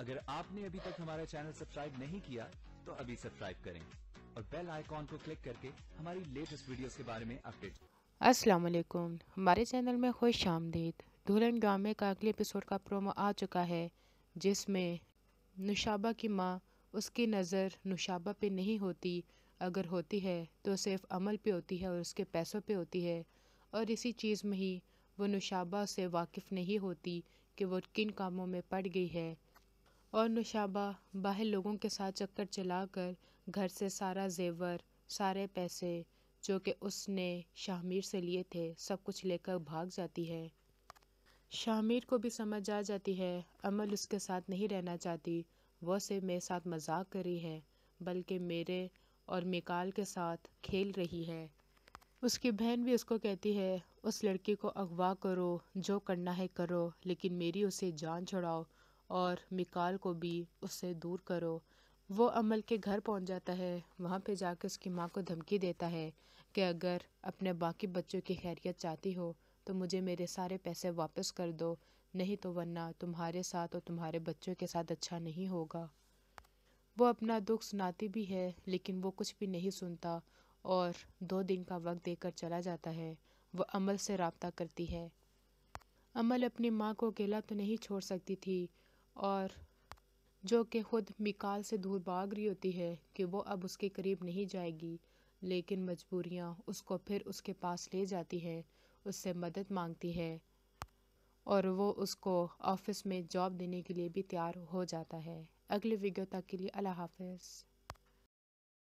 اگر آپ نے ابھی تک ہمارا چینل سبسکرائب نہیں کیا تو ابھی سبسکرائب کریں اور بیل آئیکن کو کلک کر کے ہماری لیٹسٹ ویڈیوز کے بارے میں اپڈیٹ۔ السلام علیکم، ہمارے چینل میں خوش آمدید۔ دلہن ڈرامے کا اگلے ایپیسوڈ کا پرومو آ چکا ہے، جس میں نوشابہ کی ماں، اس کی نظر نوشابہ پہ نہیں ہوتی، اگر ہوتی ہے تو صرف عمل پہ ہوتی ہے اور اس کے پیسوں پہ ہوتی ہے، اور اسی چیز میں ہی وہ نوشابہ سے واقف نہیں ہوتی کہ وہ کن کاموں میں پڑ گئی ہے، اور نوشابہ باہر لوگوں کے ساتھ چکر چلا کر گھر سے سارا زیور، سارے پیسے جو کہ اس نے شاہ میر سے لیے تھے، سب کچھ لے کر بھاگ جاتی ہے۔ شاہ میر کو بھی سمجھ آ جاتی ہے عمل اس کے ساتھ نہیں رہنا چاہتی، وہ صرف میرے ساتھ مذاق کر رہی ہے، بلکہ میرے اور میکال کے ساتھ کھیل رہی ہے۔ اس کی بہن بھی اس کو کہتی ہے اس لڑکی کو اغوا کرو، جو کرنا ہے کرو، لیکن میری اسے جان چھڑاؤ اور میکال کو بھی اس سے دور کرو۔ وہ عمل کے گھر پہنچ جاتا ہے، وہاں پہ جا کے اس کی ماں کو دھمکی دیتا ہے کہ اگر اپنے باقی بچوں کی خیریت چاہتی ہو تو مجھے میرے سارے پیسے واپس کر دو، نہیں تو ورنہ تمہارے ساتھ اور تمہارے بچوں کے ساتھ اچھا نہیں ہوگا۔ وہ اپنا دکھ سناتی بھی ہے لیکن وہ کچھ بھی نہیں سنتا اور 2 دن کا وقت دے کر چلا جاتا ہے۔ وہ عمل سے رابطہ کرتی ہے۔ عمل اپنی ماں کو اکیلا تو نہیں چھوڑ سکتی تھی، اور جو کہ خود میکال سے دور بھاگ رہی ہوتی ہے کہ وہ اب اس کے قریب نہیں جائے گی، لیکن مجبوریاں اس کو پھر اس کے پاس لے جاتی ہے، اس سے مدد مانگتی ہے، اور وہ اس کو آفس میں جاب دینے کے لیے بھی تیار ہو جاتا ہے۔ اگلی ویڈیو تک کے لیے اللہ حافظ۔